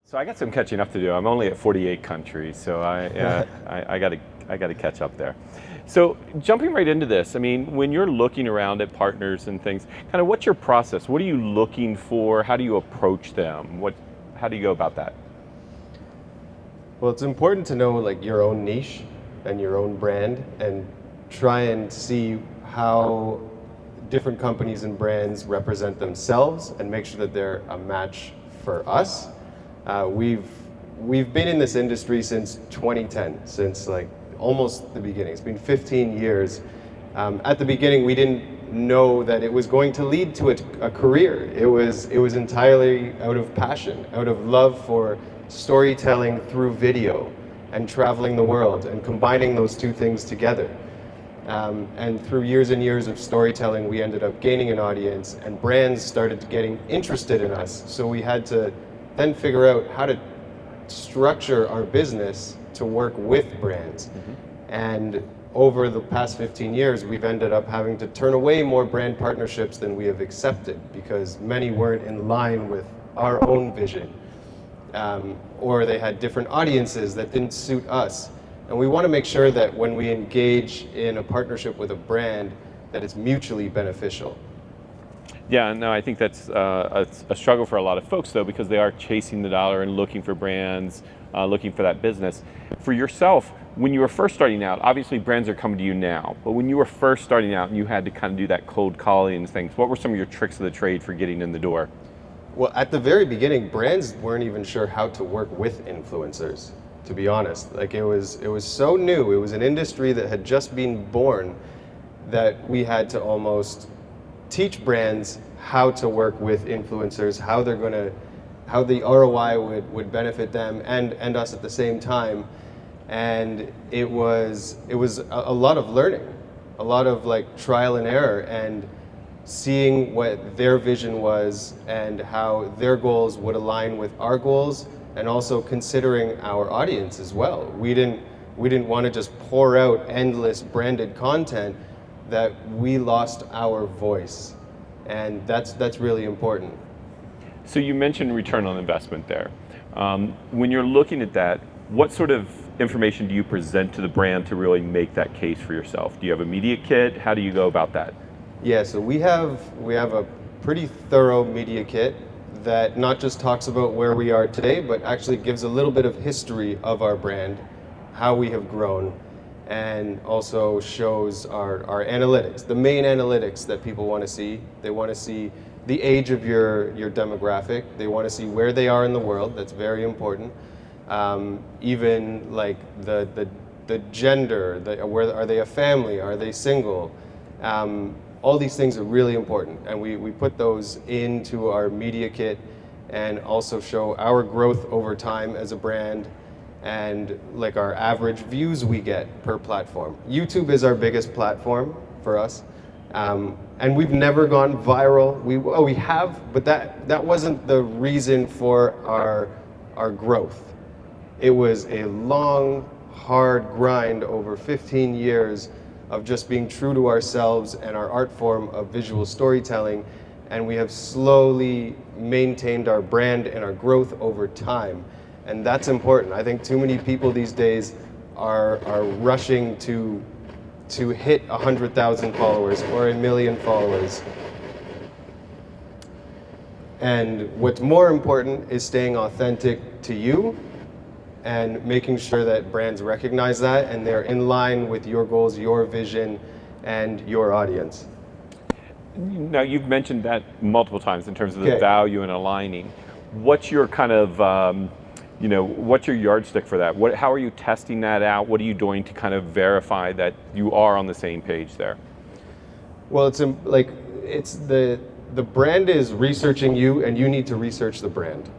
So I got some catching up to do. I'm only at 48 countries, so I got to catch up there. So jumping right into this, I mean, when you're looking around at partners and things, kind of what's your process? What are you looking for? How do you approach them? How do you go about that? Well, it's important to know like your own niche and your own brand, and try and see how different companies and brands represent themselves, and make sure that they're a match for us. We've been in this industry since 2010, since like almost the beginning. It's been 15 years. At the beginning, we didn't know that it was going to lead to a career. It was entirely out of passion, out of love for storytelling through video and traveling the world and combining those two things together. And through years and years of storytelling, we ended up gaining an audience, and brands started getting interested in us. So we had to then figure out how to structure our business to work with brands. Mm-hmm. And over the past 15 years, we've ended up having to turn away more brand partnerships than we have accepted, because many weren't in line with our own vision, or they had different audiences that didn't suit us. And we want to make sure that when we engage in a partnership with a brand, that it's mutually beneficial. Yeah, no, I think that's a struggle for a lot of folks, though, because they are chasing the dollar and looking for brands, looking for that business. For yourself, when you were first starting out, obviously brands are coming to you now, but when you were first starting out and you had to kind of do that cold calling and things, what were some of your tricks of the trade for getting in the door? Well, at the very beginning, brands weren't even sure how to work with influencers, to be honest. Like it was so new. It was an industry that had just been born, that we had to almost teach brands how to work with influencers, how the ROI would benefit them and us at the same time. And it was a lot of learning, a lot of like trial and error, and seeing what their vision was and how their goals would align with our goals, and also considering our audience as well. We didn't want to just pour out endless branded content, that we lost our voice. And that's really important. So you mentioned return on investment there. When you're looking at that, what sort of information do you present to the brand to really make that case for yourself? Do you have a media kit? How do you go about that? Yeah, so we have a pretty thorough media kit that not just talks about where we are today, but actually gives a little bit of history of our brand, how we have grown, and also shows our analytics, the main analytics that people want to see. They want to see the age of your demographic. They want to see where they are in the world. That's very important. Even like the gender, where are they a family? Are they single? All these things are really important, and we put those into our media kit, and also show our growth over time as a brand, and like our average views we get per platform. YouTube is our biggest platform for us, and we've never gone viral. We have, but that wasn't the reason for our growth. It was a long, hard grind over 15 years of just being true to ourselves and our art form of visual storytelling, and we have slowly maintained our brand and our growth over time. And that's important. I think too many people these days are rushing to hit 100,000 followers or 1 million followers. And what's more important is staying authentic to you, and making sure that brands recognize that and they're in line with your goals, your vision, and your audience. Now, you've mentioned that multiple times in terms of the value and aligning. What's your kind of what's your yardstick for that? How are you testing that out? What are you doing to kind of verify that you are on the same page there? Well, it's the brand is researching you, and you need to research the brand,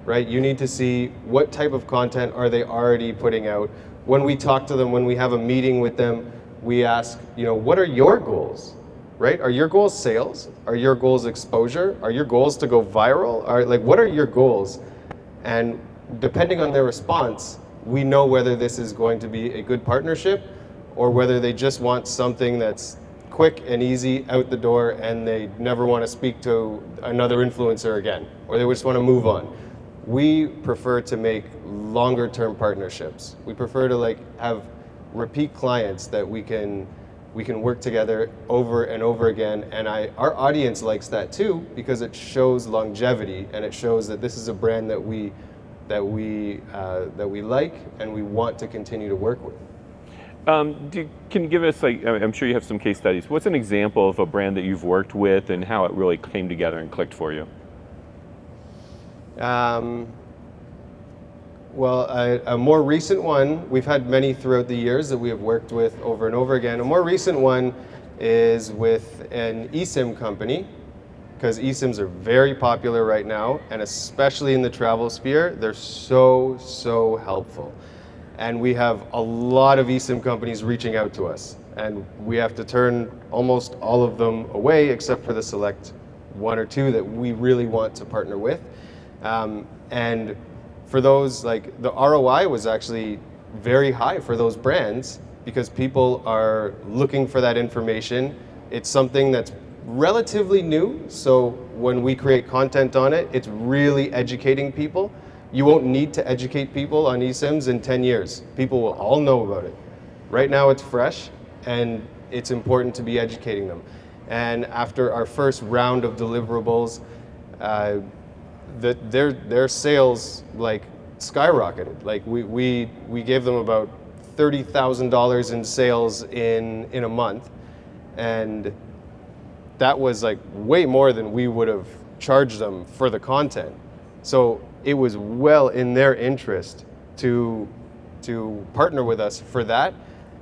right? You need to see what type of content are they already putting out. When we talk to them, when we have a meeting with them, we ask, what are your goals, right? Are your goals sales? Are your goals exposure? Are your goals to go viral? What are your goals? And depending on their response, we know whether this is going to be a good partnership, or whether they just want something that's quick and easy out the door, and they never want to speak to another influencer again, or they just want to move on. we prefer to make longer term partnerships. We prefer to like have repeat clients that we can work together over and over again, and our audience likes that too, because it shows longevity and it shows that this is a brand that we like and we want to continue to work with. Can you give us, like, I'm sure you have some case studies. What's an example of a brand that you've worked with and how it really came together and clicked for you? Well, a more recent one, we've had many throughout the years that we have worked with over and over again. A more recent one is with an eSIM company, because eSIMs are very popular right now, and especially in the travel sphere, they're so helpful. And we have a lot of eSIM companies reaching out to us, and we have to turn almost all of them away, except for the select one or two that we really want to partner with. And for those, like, the ROI was actually very high for those brands because people are looking for that information. It's something that's relatively new, so when we create content on it, it's really educating people. You won't need to educate people on eSIMs in 10 years. People will all know about it. Right now it's fresh, and it's important to be educating them. And after our first round of deliverables, their sales like skyrocketed. Like we gave them about $30,000 in sales in a month, and that was like way more than we would have charged them for the content. So it was well in their interest to partner with us for that.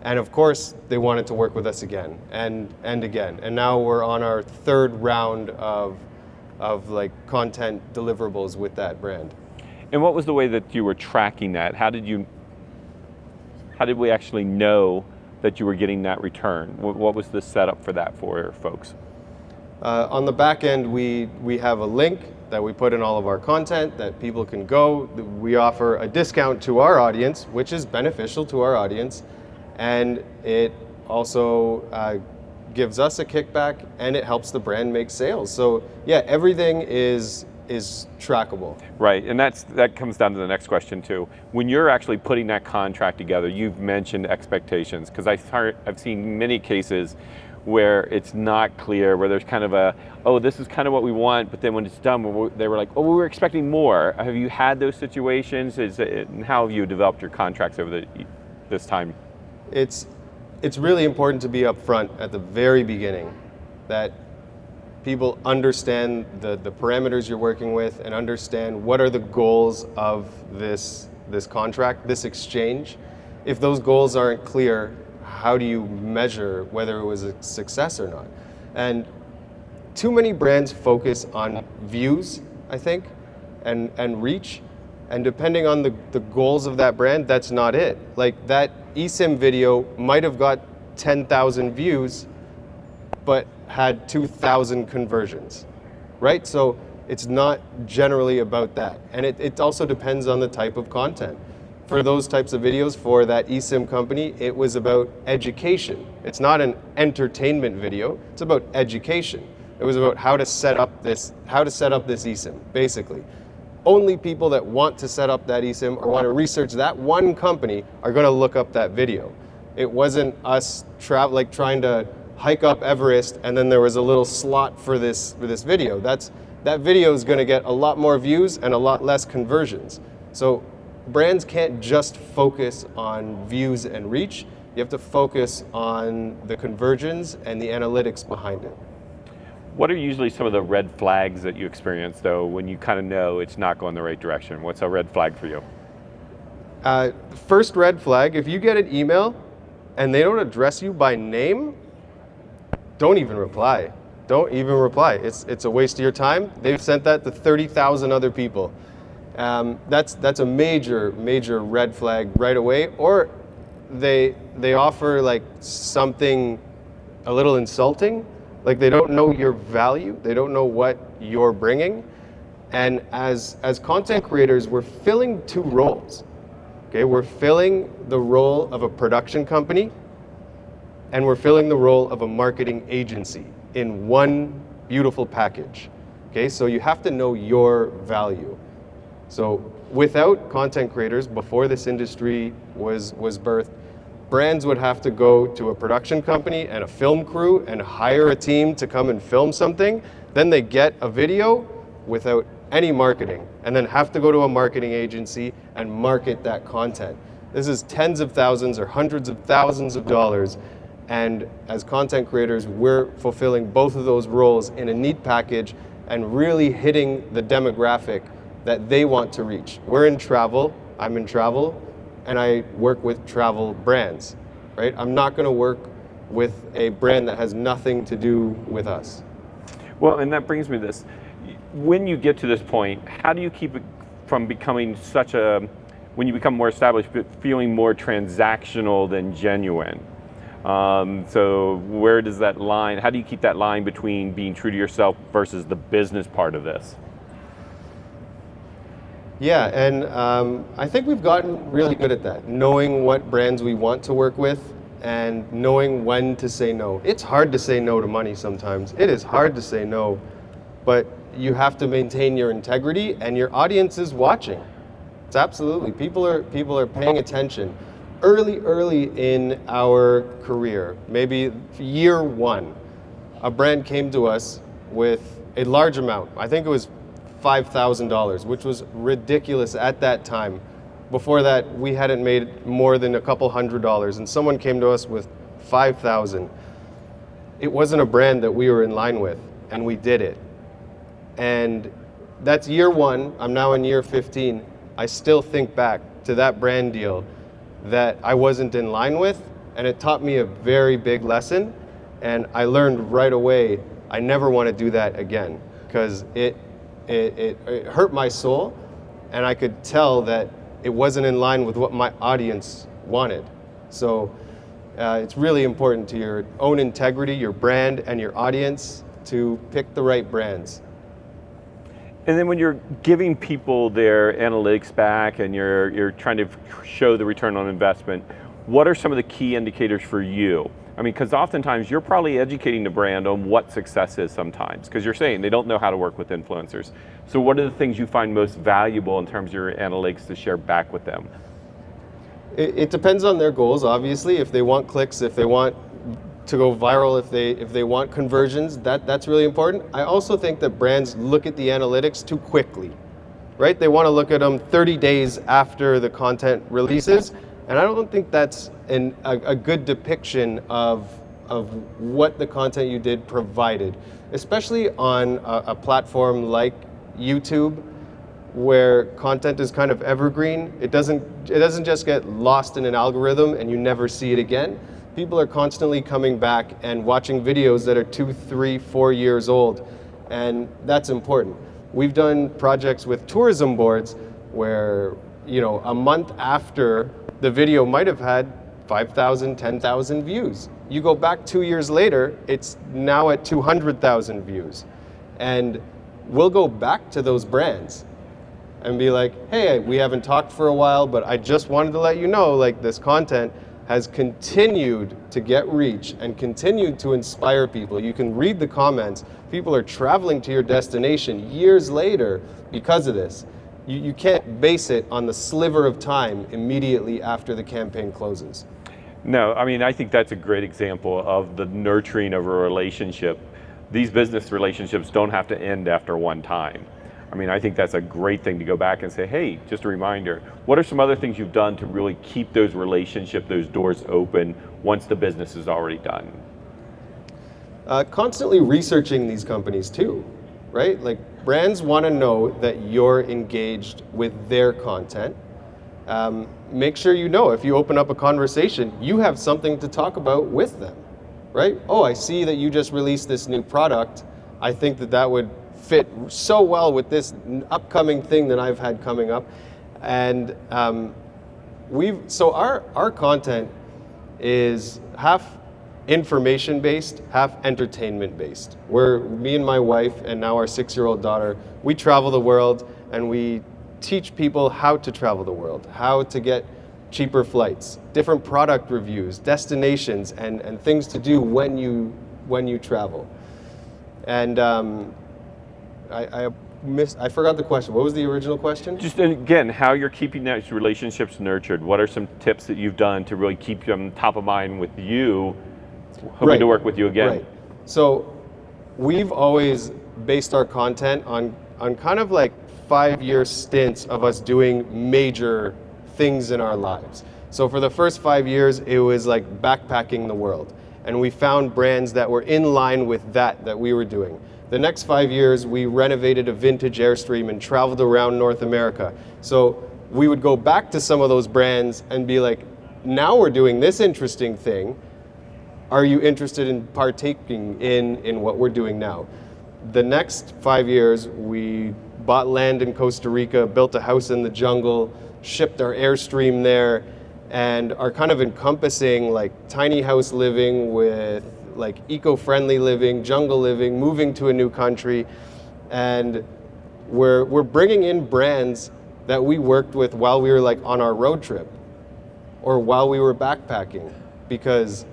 And of course, they wanted to work with us again and again. And now we're on our third round of like content deliverables with that brand. And what was the way that you were tracking that? How did we actually know that you were getting that return? What was the setup for that for folks? On the back end, we have a link that we put in all of our content that people can go. We offer a discount to our audience, which is beneficial to our audience, and it also gives us a kickback, and it helps the brand make sales. So yeah, everything is trackable. Right, and that comes down to the next question too. When you're actually putting that contract together, you've mentioned expectations, because I've seen many cases where it's not clear, where there's kind of this is kind of what we want, but then when it's done, they were like, we were expecting more. Have you had those situations? And how have you developed your contracts over this time? It's really important to be upfront at the very beginning, that people understand the parameters you're working with and understand what are the goals of this contract, this exchange. If those goals aren't clear, how do you measure whether it was a success or not? And too many brands focus on views, I think, and reach. And depending on the goals of that brand, that's not it. Like that eSIM video might have got 10,000 views, but had 2,000 conversions, right? So it's not generally about that. And it also depends on the type of content. For those types of videos, for that eSIM company, it was about education. It's not an entertainment video, it's about education. It was about how to set up this eSIM, basically. Only people that want to set up that eSIM or want to research that one company are going to look up that video. It wasn't us trying to hike up Everest and then there was a little slot for this video. That video is going to get a lot more views and a lot less conversions. So brands can't just focus on views and reach. You have to focus on the conversions and the analytics behind it. What are usually some of the red flags that you experience, though, when you kind of know it's not going the right direction? What's a red flag for you? First red flag, if you get an email and they don't address you by name, don't even reply. Don't even reply. It's a waste of your time. They've sent that to 30,000 other people. That's a major red flag right away. Or they offer like something a little insulting. Like they don't know your value, they don't know what you're bringing. And as content creators, we're filling two roles. Okay, we're filling the role of a production company and we're filling the role of a marketing agency in one beautiful package. Okay, so you have to know your value. So without content creators, before this industry was birthed, brands would have to go to a production company and a film crew and hire a team to come and film something. Then they get a video without any marketing, and then have to go to a marketing agency and market that content. This is tens of thousands or hundreds of thousands of dollars. And as content creators, we're fulfilling both of those roles in a neat package and really hitting the demographic that they want to reach. We're in travel, I'm in travel, and I work with travel brands, right? I'm not gonna work with a brand that has nothing to do with us. Well, and that brings me to this. When you get to this point, how do you keep it from becoming when you become more established, but feeling more transactional than genuine? So where does that line, how do you keep that line between being true to yourself versus the business part of this? Yeah, and I think we've gotten really good at that, knowing what brands we want to work with and knowing when to say no. It's hard to say no to money sometimes. It is hard to say no, but you have to maintain your integrity, and your audience is watching. It's absolutely, people are paying attention. Early in our career, maybe year one, a brand came to us with a large amount. I think it was $5,000, which was ridiculous at that time. Before that, we hadn't made more than a couple $100s, and someone came to us with $5,000. It wasn't a brand that we were in line with, and we did it. And that's year one. I'm now in year 15. I still think back to that brand deal that I wasn't in line with, and it taught me a very big lesson. And I learned right away, I never want to do that again, because it hurt my soul, and I could tell that it wasn't in line with what my audience wanted. So it's really important to your own integrity, your brand, and your audience to pick the right brands. And then when you're giving people their analytics back and you're trying to show the return on investment, what are some of the key indicators for you? I mean, because oftentimes you're probably educating the brand on what success is sometimes, because you're saying they don't know how to work with influencers. So what are the things you find most valuable in terms of your analytics to share back with them? It depends on their goals, obviously. If they want clicks, if they want to go viral, if they want conversions, that's really important. I also think that brands look at the analytics too quickly, right? They want to look at them 30 days after the content releases, and I don't think that's a good depiction of what the content you did provided, especially on a platform like YouTube, where content is kind of evergreen. It doesn't just get lost in an algorithm and you never see it again. People are constantly coming back and watching videos that are 2, 3, 4 years old, and that's important. We've done projects with tourism boards where, a month after the video might have had 5,000, 10,000 views. You go back 2 years later, it's now at 200,000 views. And we'll go back to those brands and be like, hey, we haven't talked for a while, but I just wanted to let you know, this content has continued to get reach and continued to inspire people. You can read the comments. People are traveling to your destination years later because of this. You can't base it on the sliver of time immediately after the campaign closes. No, I mean, I think that's a great example of the nurturing of a relationship. These business relationships don't have to end after one time. I mean, I think that's a great thing to go back and say, hey, just a reminder, what are some other things you've done to really keep those relationships, those doors open once the business is already done? Constantly researching these companies too, right? Brands want to know that you're engaged with their content. Make sure if you open up a conversation, you have something to talk about with them, right? Oh, I see that you just released this new product. I think that would fit so well with this upcoming thing that I've had coming up. And our content is half information based, half entertainment based. Me and my wife and now our 6-year-old daughter, we travel the world and we teach people how to travel the world, how to get cheaper flights, different product reviews, destinations, and things to do when you travel. And I I forgot the question. What was the original question? Just again, how you're keeping those relationships nurtured. What are some tips that you've done to really keep them top of mind with you, hoping to work with you again? Right. So we've always based our content on kind of like 5-year stints of us doing major things in our lives. So for the first 5 years, it was like backpacking the world. And we found brands that were in line with that we were doing. The next 5 years, we renovated a vintage Airstream and traveled around North America. So we would go back to some of those brands and be like, now we're doing this interesting thing. Are you interested in partaking in what we're doing now? The next 5 years, we bought land in Costa Rica, built a house in the jungle, shipped our Airstream there, and are kind of encompassing like tiny house living with like eco-friendly living, jungle living, moving to a new country. And we're bringing in brands that we worked with while we were like on our road trip or while we were backpacking, because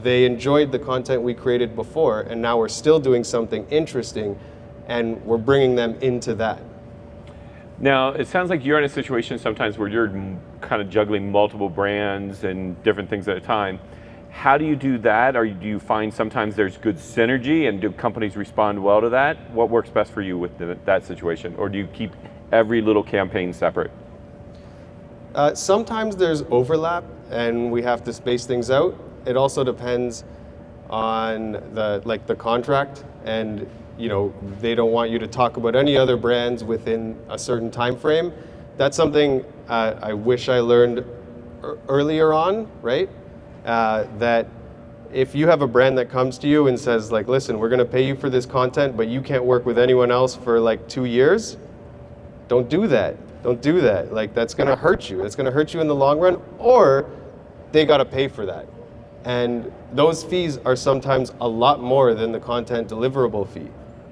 they enjoyed the content we created before, and now we're still doing something interesting and we're bringing them into that. Now, it sounds like you're in a situation sometimes where you're kind of juggling multiple brands and different things at a time. How do you do that? Or do you find sometimes there's good synergy, and do companies respond well to that? What works best for you with that situation? Or do you keep every little campaign separate? Sometimes there's overlap and we have to space things out. It also depends on the contract, and they don't want you to talk about any other brands within a certain time frame. That's something I wish I learned earlier on, right? That if you have a brand that comes to you and says like, listen, we're going to pay you for this content, but you can't work with anyone else for like 2 years, don't do that. Don't do that. Like, that's going to hurt you. It's going to hurt you in the long run, or they got to pay for that. And those fees are sometimes a lot more than the content deliverable fee,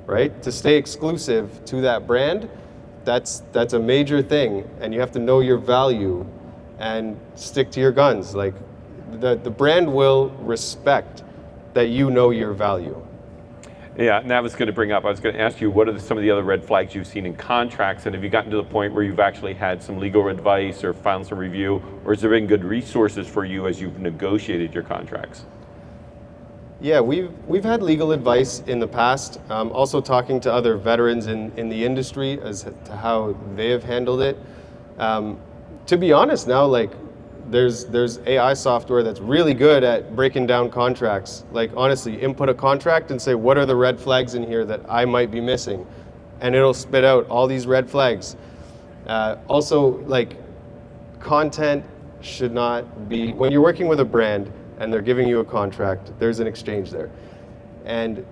right? To stay exclusive to that brand, that's a major thing, and you have to know your value and stick to your guns. Like, the brand will respect that you know your value. Yeah, and that was going to bring up, I was going to ask you, what are some of the other red flags you've seen in contracts, and have you gotten to the point where you've actually had some legal advice or found some review, or has there been good resources for you as you've negotiated your contracts? Yeah, we've had legal advice in the past, also talking to other veterans in the industry as to how they have handled it. To be honest now, like, there's AI software that's really good at breaking down contracts. Like, honestly, input a contract and say, what are the red flags in here that I might be missing? And it'll spit out all these red flags. Also, like, content should not be, when you're working with a brand and they're giving you a contract, there's an exchange there. And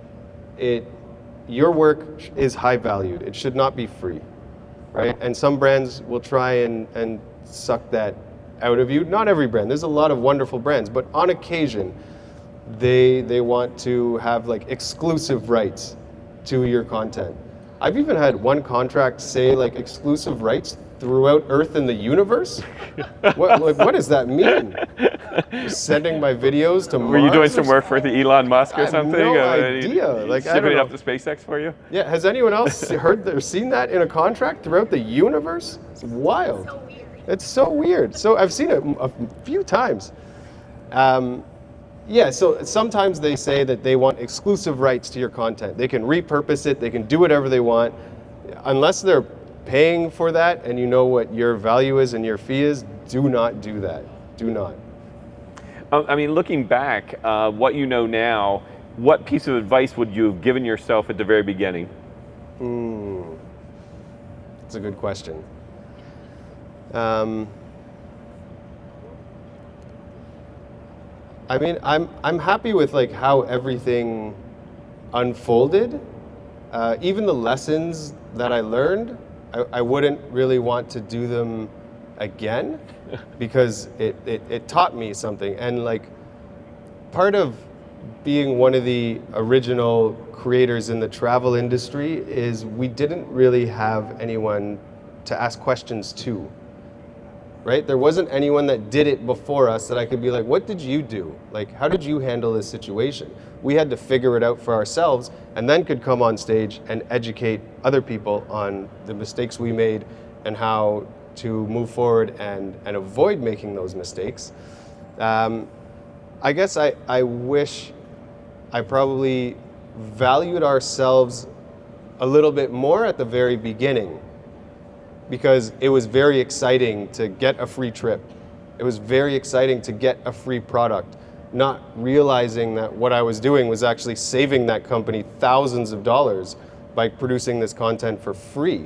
your work is high valued. It should not be free, right? And some brands will try and suck that out of you. Not every brand. There's a lot of wonderful brands, but on occasion, they want to have like exclusive rights to your content. I've even had one contract say like exclusive rights throughout Earth and the universe. What does that mean? Sending my videos to Mars? Were you doing some work for the Elon Musk or something? I have no idea. Like, shipping it up to SpaceX for you? Yeah. Has anyone else heard or seen that in a contract throughout the universe? It's wild. It's so weird. So I've seen it a few times. Yeah, so sometimes they say that they want exclusive rights to your content. They can repurpose it, they can do whatever they want. Unless they're paying for that and you know what your value is and your fee is, do not do that. Do not. I mean, looking back, what you know now, what piece of advice would you have given yourself at the very beginning? That's a good question. I mean, I'm happy with like how everything unfolded. Even the lessons that I learned, I wouldn't really want to do them again because it taught me something. And like, part of being one of the original creators in the travel industry is we didn't really have anyone to ask questions to. right? There wasn't anyone that did it before us that I could be like, what did you do? Like, how did you handle this situation? We had to figure it out for ourselves and then could come on stage and educate other people on the mistakes we made and how to move forward and avoid making those mistakes. I guess I wish I probably valued ourselves a little bit more at the very beginning, because it was very exciting to get a free trip. It was very exciting to get a free product, not realizing that what I was doing was actually saving that company thousands of dollars by producing this content for free.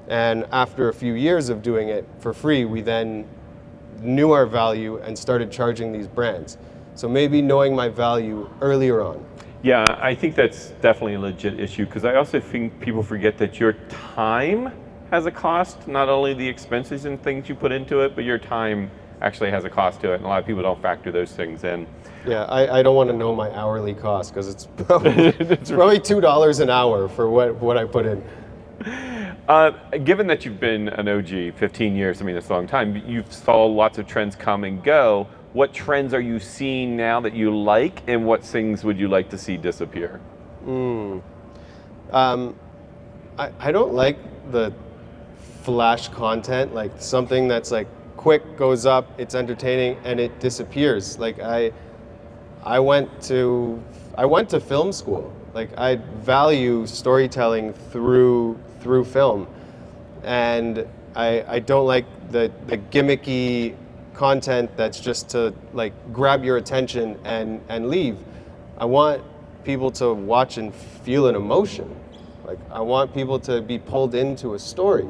And after a few years of doing it for free, we then knew our value and started charging these brands. So maybe knowing my value earlier on. Yeah, I think that's definitely a legit issue, because I also think people forget that your time has a cost, not only the expenses and things you put into it, but your time actually has a cost to it, and a lot of people don't factor those things in. Yeah, I don't want to know my hourly cost, because it's probably $2 an hour for what I put in. Given that you've been an OG 15 years, I mean, it's a long time, you've saw lots of trends come and go. What trends are you seeing now that you like, and what things would you like to see disappear? I don't like the flash content, like something that's like quick, goes up, it's entertaining, and it disappears. Like I went to film school. Like, I value storytelling through film, and I don't like the gimmicky content that's just to like grab your attention and leave. I want people to watch and feel an emotion. Like, I want people to be pulled into a story.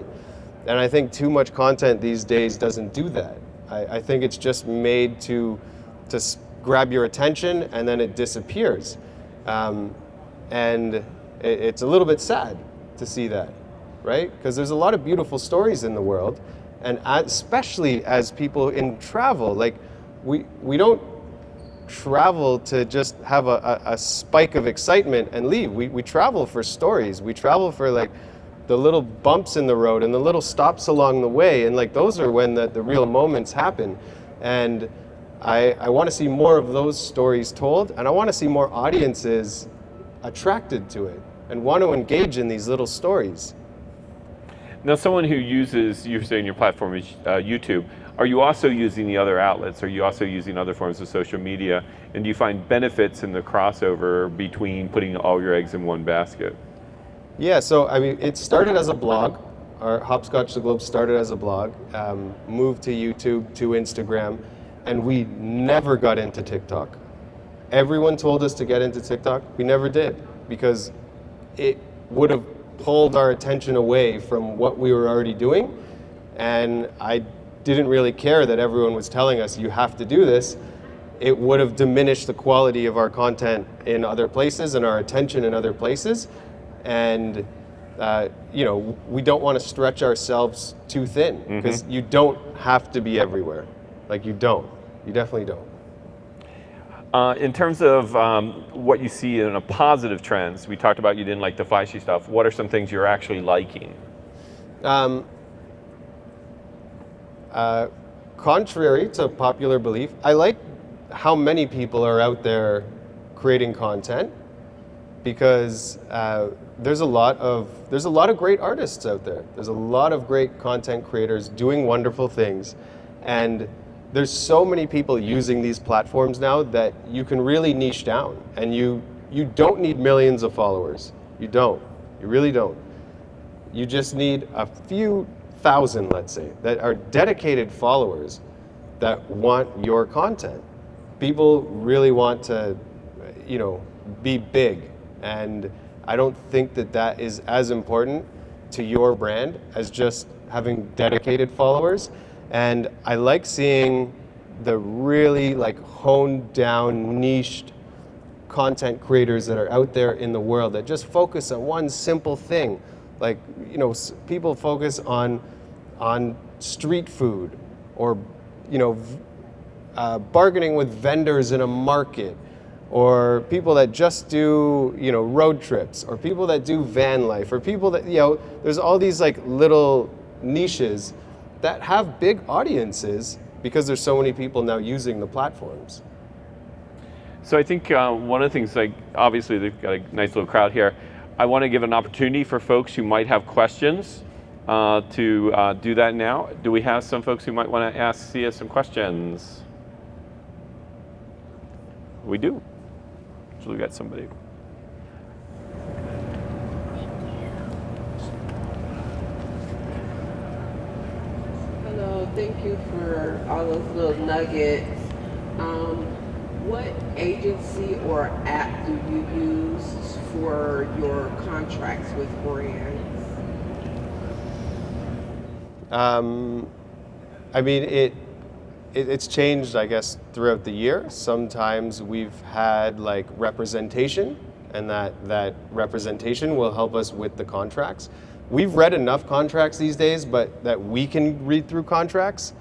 And I think too much content these days doesn't do that. I think it's just made to grab your attention and then it disappears. And it's a little bit sad to see that, right? Because there's a lot of beautiful stories in the world. And especially as people in travel, like we don't travel to just have a spike of excitement and leave. We travel for stories. We travel for like the little bumps in the road and the little stops along the way. And like those are when the real moments happen. And I want to see more of those stories told, and I want to see more audiences attracted to it and want to engage in these little stories. Now, someone who uses, you're saying your platform is YouTube, are you also using the other outlets? Are you also using other forms of social media? And do you find benefits in the crossover between putting all your eggs in one basket? Yeah, so I mean, it started as a blog. Our Hopscotch the Globe started as a blog, moved to YouTube, to Instagram, and we never got into TikTok. Everyone told us to get into TikTok. We never did, because it would have pulled our attention away from what we were already doing. And I didn't really care that everyone was telling us you have to do this. It would have diminished the quality of our content in other places and our attention in other places. And we don't want to stretch ourselves too thin, because you don't have to be everywhere. Like, you definitely don't. In terms of what you see in a positive trends, we talked about you didn't like the flashy stuff. What are some things you're actually liking? Contrary to popular belief, I like how many people are out there creating content, because there's a lot of great artists out there. There's a lot of great content creators doing wonderful things, and there's so many people using these platforms now that you can really niche down, and you don't need millions of followers. You really don't. You just need a few thousand, let's say, that are dedicated followers that want your content. People really want to, be big, and I don't think that is as important to your brand as just having dedicated followers. And I like seeing the really like honed down, niched content creators that are out there in the world that just focus on one simple thing. Like, people focus on street food, or, bargaining with vendors in a market, or people that just do, road trips, or people that do van life, or people that, there's all these like little niches that have big audiences because there's so many people now using the platforms. So I think one of the things, like obviously they've got a nice little crowd here. I want to give an opportunity for folks who might have questions to do that now. Do we have some folks who might want to ask Siya some questions? We do. So we got somebody. Hello, thank you for all those little nuggets. What agency or app do you use for your contracts with brands? I mean, it's changed, I guess, throughout the year. Sometimes we've had like representation, and that representation will help us with the contracts. We've read enough contracts these days, but that we can read through contracts.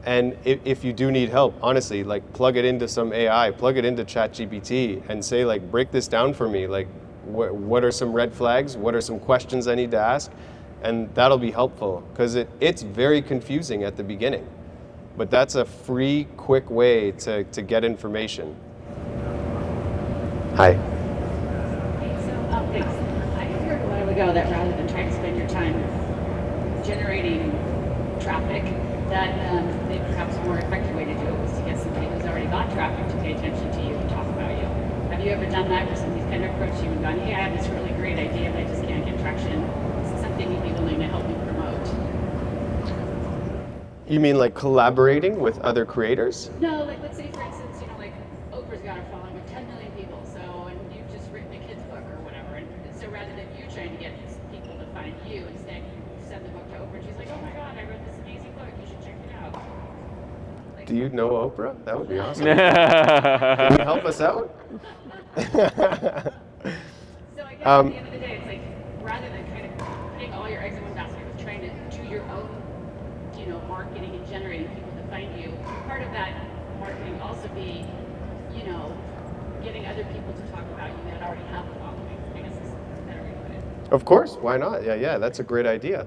And if you do need help, honestly, like plug it into some AI, plug it into ChatGPT and say like, break this down for me. Like, what are some red flags? What are some questions I need to ask? And that'll be helpful because it's very confusing at the beginning. But that's a free, quick way to get information. Hi. So, thanks. I heard a while ago that rather than trying to spend your time generating traffic, that the perhaps more effective way to do it was to get somebody who's already got traffic to pay attention to you and talk about you. Have you ever done that where somebody's kind of approached you and gone, hey, I have this really great idea, but I just can't get traction. Is this something you'd be willing to help me promote? You mean like collaborating with other creators? No, like let's say for instance, like Oprah's got a following of 10 million people, so, and you've just written a kid's book or whatever, and so rather than you trying to get these people to find you, instead you send the book to Oprah and she's like, oh my God, I wrote this amazing book, you should check it out. Do you know Oprah? That would be awesome. Can you help us out? So I guess at the end of the day, it's like rather than kind of putting all your eggs in one basket with trying to do your own, marketing and generating people to find you, part of that marketing also be, getting other people to talk about you that already have a following. I guess is a better way to put it. Of course, why not? Yeah, that's a great idea.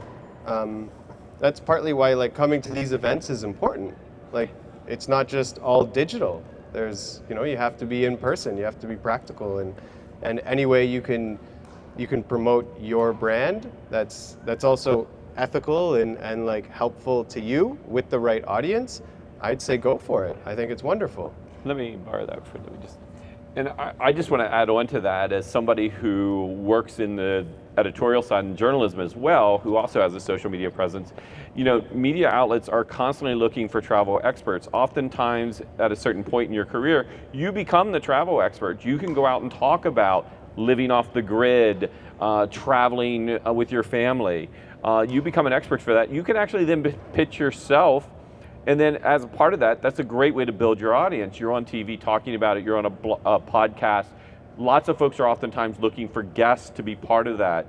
That's partly why like coming to these events is important. Like it's not just all digital. There's, you have to be in person. You have to be practical, and any way you can promote your brand that's also ethical and like helpful to you with the right audience, I'd say go for it. I think it's wonderful. Let me borrow that for and I just want to add on to that as somebody who works in the editorial side and journalism as well, who also has a social media presence. Media outlets are constantly looking for travel experts. Oftentimes at a certain point in your career, you become the travel expert. You can go out and talk about living off the grid, traveling with your family. You become an expert for that. You can actually then pitch yourself. And then as a part of that, that's a great way to build your audience. You're on TV talking about it, you're on a podcast. Lots of folks are oftentimes looking for guests to be part of that.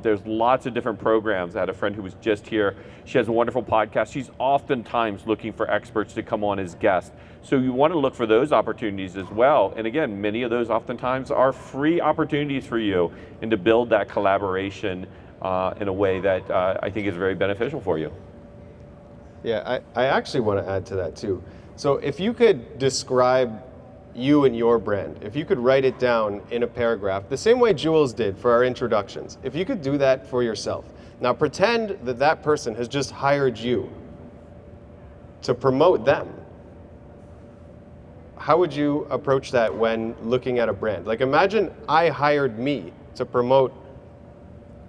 There's lots of different programs. I had a friend who was just here. She has a wonderful podcast. She's oftentimes looking for experts to come on as guests. So you want to look for those opportunities as well. And again, many of those oftentimes are free opportunities for you and to build that collaboration in a way that I think is very beneficial for you. Yeah, I actually want to add to that too. So if you could describe you and your brand, if you could write it down in a paragraph, the same way Jules did for our introductions, if you could do that for yourself. Now pretend that person has just hired you to promote them. How would you approach that when looking at a brand? Like imagine I hired me to promote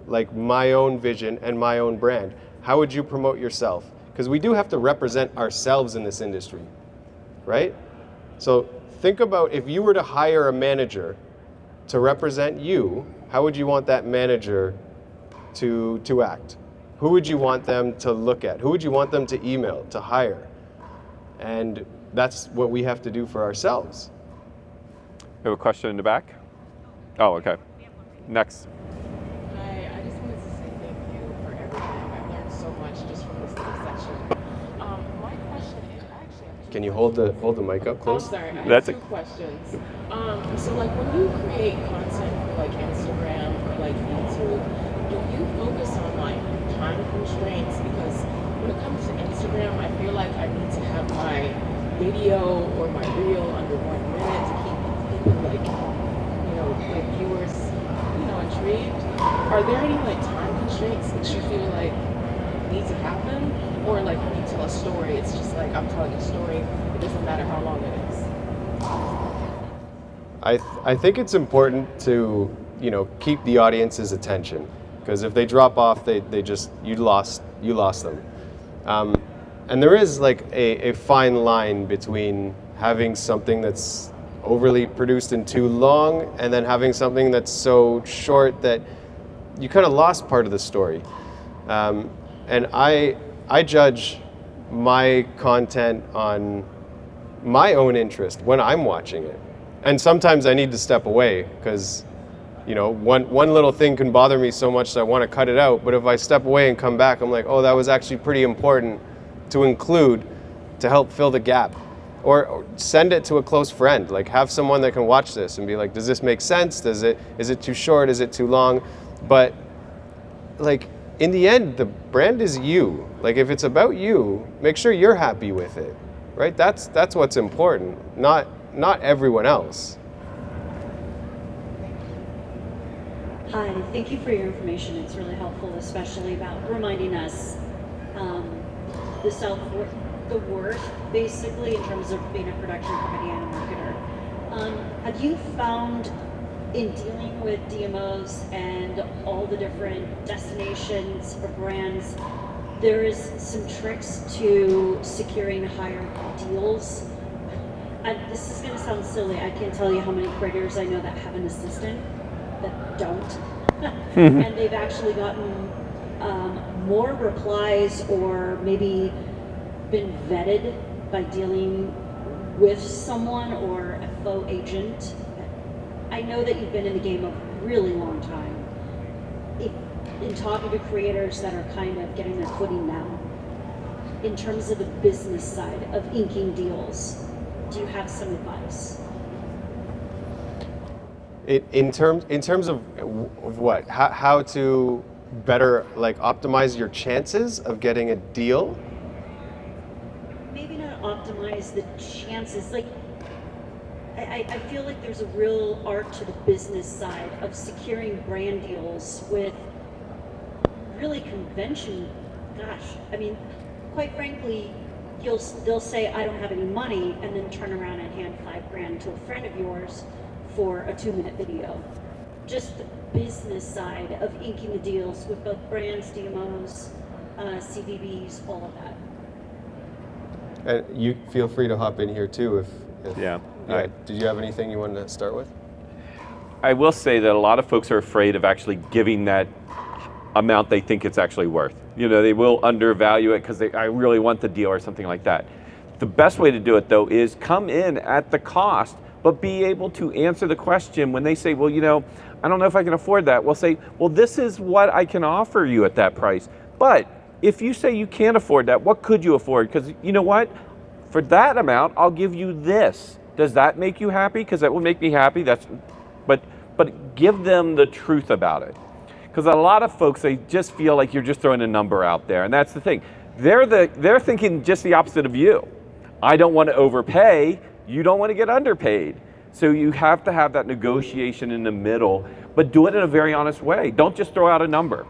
like my own vision and my own brand. How would you promote yourself? Because we do have to represent ourselves in this industry, right? So think about if you were to hire a manager to represent you, how would you want that manager to act? Who would you want them to look at? Who would you want them to email, to hire? And that's what we have to do for ourselves. We have a question in the back? Oh, okay. Next. Hi, I just wanted to say thank you for everything. I've learned so much just from this little session. My question is actually. Can you hold the mic up close? I'm sorry, I That's have two questions. So like when you create content for like Instagram or like YouTube, do you focus on like time constraints? Because when it comes to Instagram, I feel like I need to have my video or my reel under 1 minute to keep people like, like viewers, intrigued. Are there any like time constraints that you feel like need to happen? Or like when you tell a story, it's just like I'm telling a story, it doesn't matter how long it is. I think it's important to, keep the audience's attention, because if they drop off, they just, you lost them. And there is like a fine line between having something that's overly produced and too long, and then having something that's so short that you kind of lost part of the story. And I judge my content on my own interest when I'm watching it. And sometimes I need to step away because, one little thing can bother me so much that I want to cut it out. But if I step away and come back, I'm like, oh, that was actually pretty important to include to help fill the gap. Or send it to a close friend. Like, have someone that can watch this and be like, does this make sense? Is it too short? Is it too long? But like, in the end, the brand is you. Like, if it's about you, make sure you're happy with it, right? That's what's important, not everyone else. Hi, thank you for your information. It's really helpful, especially about reminding us the self-worth, the worth, basically, in terms of being a production company and a marketer. Have you found in dealing with DMOs and all the different destinations or brands, there is some tricks to securing higher deals? And this is going to sound silly. I can't tell you how many creators I know that have an assistant that don't. And they've actually gotten more replies or maybe been vetted by dealing with someone or a faux agent. I know that you've been in the game a really long time. In talking to creators that are kind of getting their footing now, in terms of the business side of inking deals, do you have some advice? In terms of what? How to better like optimize your chances of getting a deal? Maybe not optimize the chances. Like, I feel like there's a real art to the business side of securing brand deals with really convention. Gosh, I mean, quite frankly, they'll say I don't have any money, and then turn around and hand $5,000 to a friend of yours for a 2-minute video. Just the business side of inking the deals with both brands, DMOs, CVBs, all of that. And you feel free to hop in here too if Yeah. Did you have anything you wanted to start with? I will say that a lot of folks are afraid of actually giving that amount they think it's actually worth. They will undervalue it because I really want the deal or something like that. The best way to do it, though, is come in at the cost, but be able to answer the question when they say, well, I don't know if I can afford that. We'll say, well, this is what I can offer you at that price. But if you say you can't afford that, what could you afford? Because you know what? For that amount, I'll give you this. Does that make you happy? Because that will make me happy. But give them the truth about it. Because a lot of folks, they just feel like you're just throwing a number out there, and that's the thing. They're thinking just the opposite of you. I don't want to overpay. You don't want to get underpaid. So you have to have that negotiation in the middle, but do it in a very honest way. Don't just throw out a number.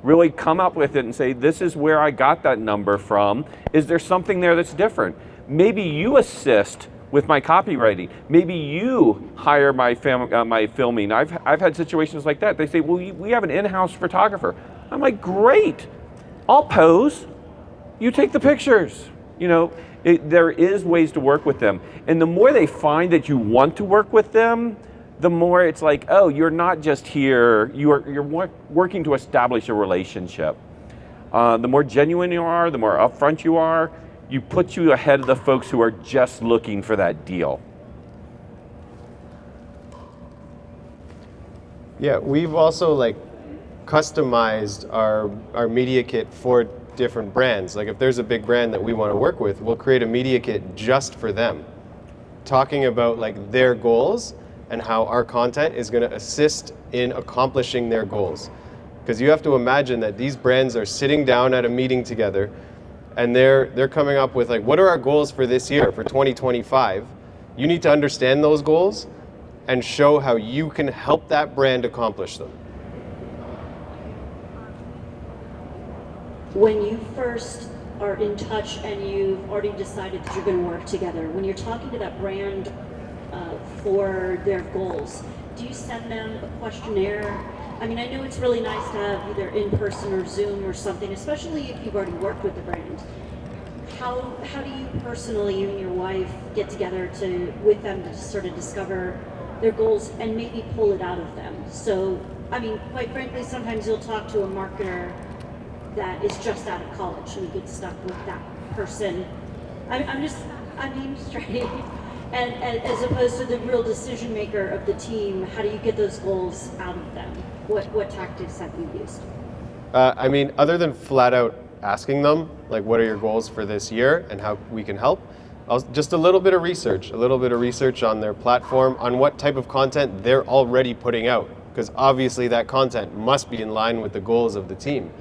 Really come up with it and say, this is where I got that number from. Is there something there that's different? Maybe you assist with my copywriting. Maybe you hire my filming. I've had situations like that. They say, well, we have an in-house photographer. I'm like, great. I'll pose. You take the pictures. There is ways to work with them. And the more they find that you want to work with them, the more it's like, oh, you're not just here, you're working to establish a relationship. The more genuine you are, the more upfront you are, you put you ahead of the folks who are just looking for that deal. Yeah, we've also customized our media kit for different brands. Like if there's a big brand that we want to work with, we'll create a media kit just for them, talking about their goals and how our content is going to assist in accomplishing their goals. Because you have to imagine that these brands are sitting down at a meeting together, and they're coming up with like, what are our goals for this year, for 2025? You need to understand those goals and show how you can help that brand accomplish them. When you first are in touch and you've already decided that you're going to work together, when you're talking to that brand for their goals, do you send them a questionnaire? I mean, I know it's really nice to have either in person or Zoom or something, especially if you've already worked with the brand. How do you personally, you and your wife, get together with them to sort of discover their goals and maybe pull it out of them? So, I mean, quite frankly, sometimes you'll talk to a marketer that is just out of college and you get stuck with that person. I'm being straight. And as opposed to the real decision maker of the team, how do you get those goals out of them? What tactics have you used? I mean, other than flat out asking them, like, what are your goals for this year and how we can help? Just a little bit of research on their platform, on what type of content they're already putting out, because obviously that content must be in line with the goals of the team.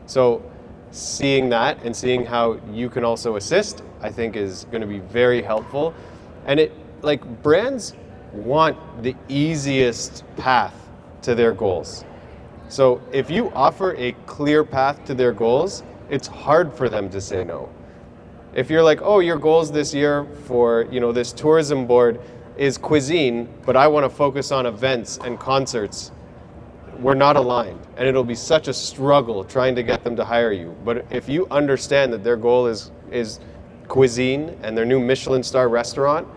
So seeing that and seeing how you can also assist, I think is going to be very helpful. And brands want the easiest path to their goals. So if you offer a clear path to their goals, it's hard for them to say no. If you're like, oh, your goals this year for, this tourism board is cuisine, but I want to focus on events and concerts, we're not aligned. And it'll be such a struggle trying to get them to hire you. But if you understand that their goal is cuisine and their new Michelin star restaurant,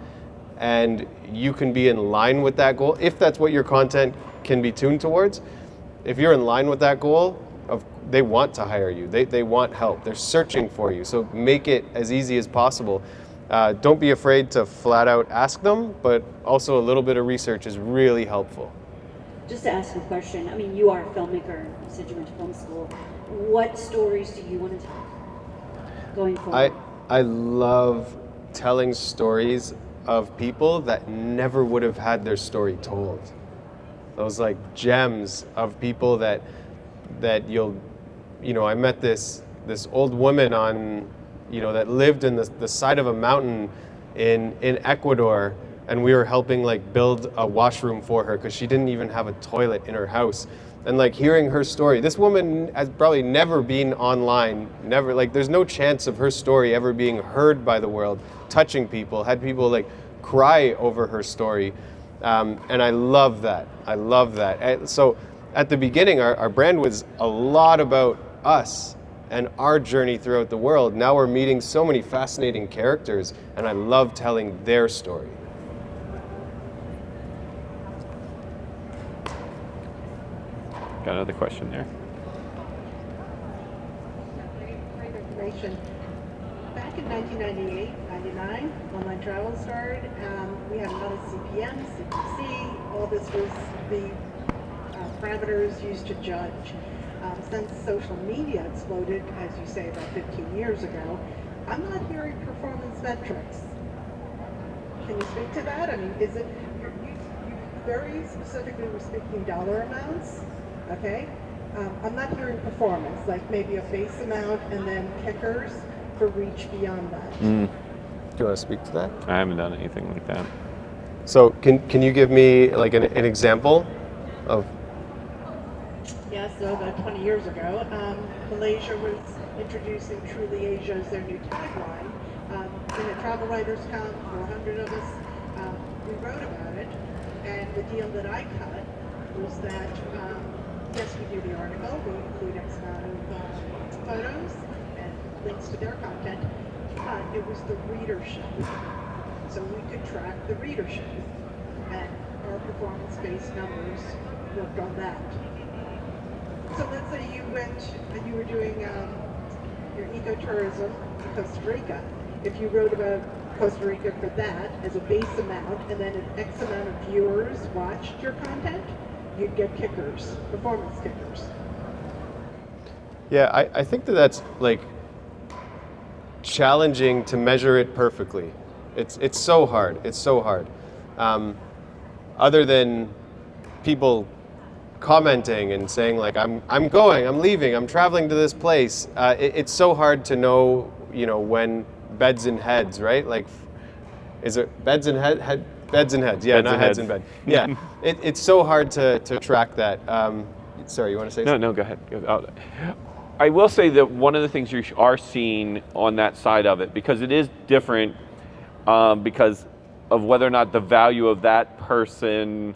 and you can be in line with that goal, if that's what your content can be tuned towards, if you're in line with that goal, they want to hire you. They want help. They're searching for you. So make it as easy as possible. Don't be afraid to flat out ask them, but also a little bit of research is really helpful. Just to ask a question, I mean, you are a filmmaker. You said you went to film school. What stories do you want to tell going forward? I love telling stories of people that never would have had their story told. Those like gems of people that I met this old woman on, that lived in the side of a mountain in Ecuador, and we were helping build a washroom for her because she didn't even have a toilet in her house. And hearing her story, this woman has probably never been online, there's no chance of her story ever being heard by the world, touching people, had people cry over her story. And I love that. So at the beginning, our brand was a lot about us and our journey throughout the world. Now we're meeting so many fascinating characters, and I love telling their story. Got another question there. Great information. Back in 1998, 99, online travel started. We had a lot of CPM, CPC. All this was the parameters used to judge. Since social media exploded, as you say, about 15 years ago, I'm not hearing performance metrics. Can you speak to that? I mean, is it, you very specifically were speaking dollar amounts, okay? I'm not hearing performance, like maybe a base amount and then kickers for reach beyond that. Do you want to speak to that? I haven't done anything like that. So can you give me an example of? Yeah, so about 20 years ago, Malaysia was introducing Truly Asia as their new tagline. In a travel writers count, 400 of us, we wrote about it, and the deal that I cut was that, yes, we do the article, we include X amount of photos and links to their content, but it was the readership. So we could track the readership, and our performance-based numbers worked on that. So let's say you went and you were doing your ecotourism in Costa Rica. If you wrote about Costa Rica for that as a base amount, and then an X amount of viewers watched your content, you'd get kickers, performance kickers. Yeah, I think that's challenging to measure it perfectly. It's so hard. Other than people commenting and saying like, I'm going, I'm leaving, I'm traveling to this place. It's so hard to know, when beds and heads, right? Like, is it beds and beds and heads? Yeah, Beds not and heads heads. and bed. Yeah, it's so hard to track that. Sorry, you want to say something? No, go ahead. I will say that one of the things you are seeing on that side of it, because it is different because of whether or not the value of that person,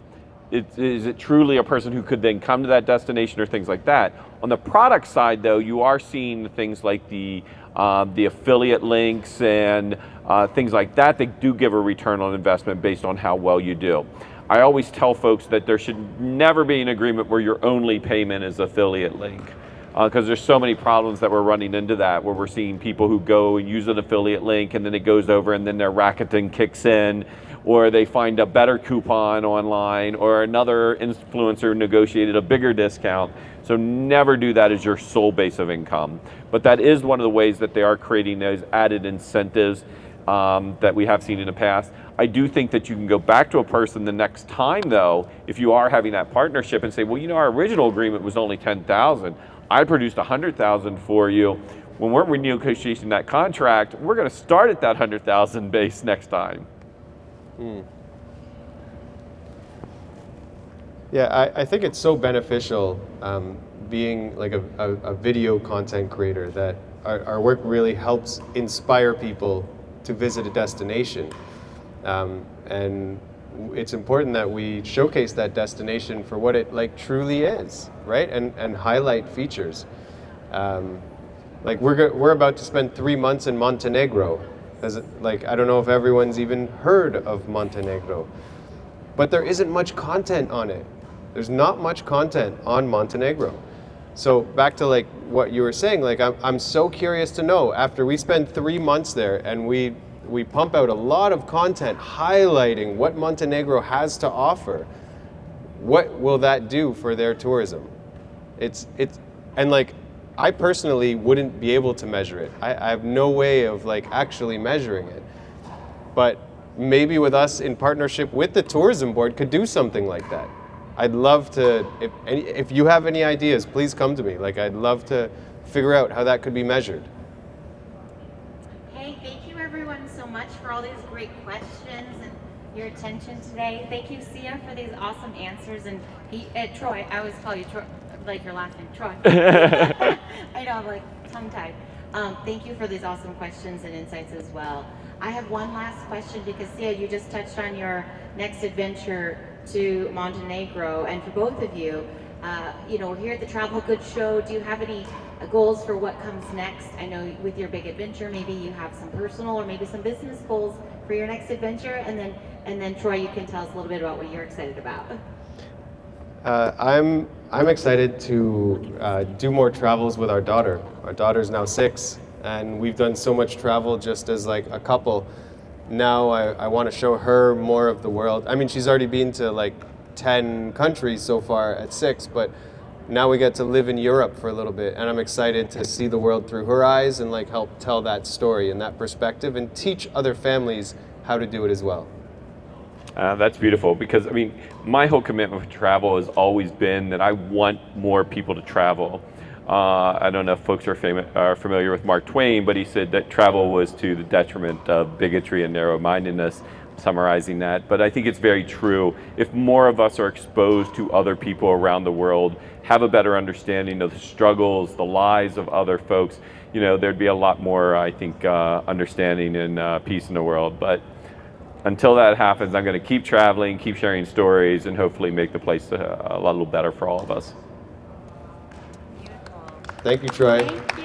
is it truly a person who could then come to that destination or things like that. On the product side, though, you are seeing things like the affiliate links and things like that. They do give a return on investment based on how well you do. I always tell folks that there should never be an agreement where your only payment is affiliate link, because there's so many problems that we're running into that, where we're seeing people who go and use an affiliate link and then it goes over and then their racketing kicks in, or they find a better coupon online, or another influencer negotiated a bigger discount. So never do that as your sole base of income. But that is one of the ways that they are creating those added incentives that we have seen in the past. I do think that you can go back to a person the next time, though, if you are having that partnership, and say, well, our original agreement was only $10,000. I produced $100,000 for you. When we're renegotiating that contract, we're going to start at that $100,000 base next time. Yeah, I think it's so beneficial being like a video content creator, that our work really helps inspire people to visit a destination. And it's important that we showcase that destination for what it like truly is, right? And highlight features. Like we're about to spend 3 months in Montenegro. I don't know if everyone's even heard of Montenegro, but there isn't much content on it. There's not much content on Montenegro. So back to like what you were saying, like I'm so curious to know, after we spend 3 months there and we pump out a lot of content highlighting what Montenegro has to offer, what will that do for their tourism? And like, I personally wouldn't be able to measure it. I have no way of like actually measuring it. But maybe with us in partnership with the tourism board could do something like that. I'd love to, if you have any ideas, please come to me. Like, I'd love to figure out how that could be measured. Hey, thank you everyone so much for all these great questions and your attention today. Thank you, Siya, for these awesome answers. And Troy, I always call you Troy, like your last name, Troy. I know, I'm like tongue-tied. Thank you for these awesome questions and insights as well. I have one last question, because Siya, you just touched on your next adventure to Montenegro, and for both of you, we're here at the Travel Goods Show. Do you have any goals for what comes next? I know with your big adventure, maybe you have some personal or maybe some business goals for your next adventure, and then Troy, you can tell us a little bit about what you're excited about. I'm excited to do more travels with our daughter. Our daughter's now 6, and we've done so much travel just as like a couple. Now I want to show her more of the world. I mean, she's already been to like 10 countries so far at 6, but now we get to live in Europe for a little bit, and I'm excited to see the world through her eyes and like help tell that story and that perspective and teach other families how to do it as well. That's beautiful, because I mean, my whole commitment for travel has always been that I want more people to travel. I don't know if folks are familiar with Mark Twain, but he said that travel was to the detriment of bigotry and narrow-mindedness, summarizing that. But I think it's very true. If more of us are exposed to other people around the world, have a better understanding of the struggles, the lives of other folks, there'd be a lot more, I think, understanding and peace in the world. But until that happens, I'm going to keep traveling, keep sharing stories, and hopefully make the place a little better for all of us. Thank you, Troy. Thank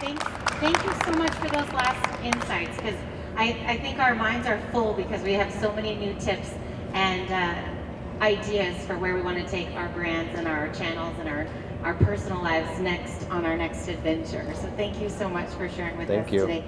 you. Thank you so much for those last insights, because I think our minds are full, because we have so many new tips and ideas for where we want to take our brands and our channels and our personal lives next on our next adventure. So thank you so much for sharing with us today.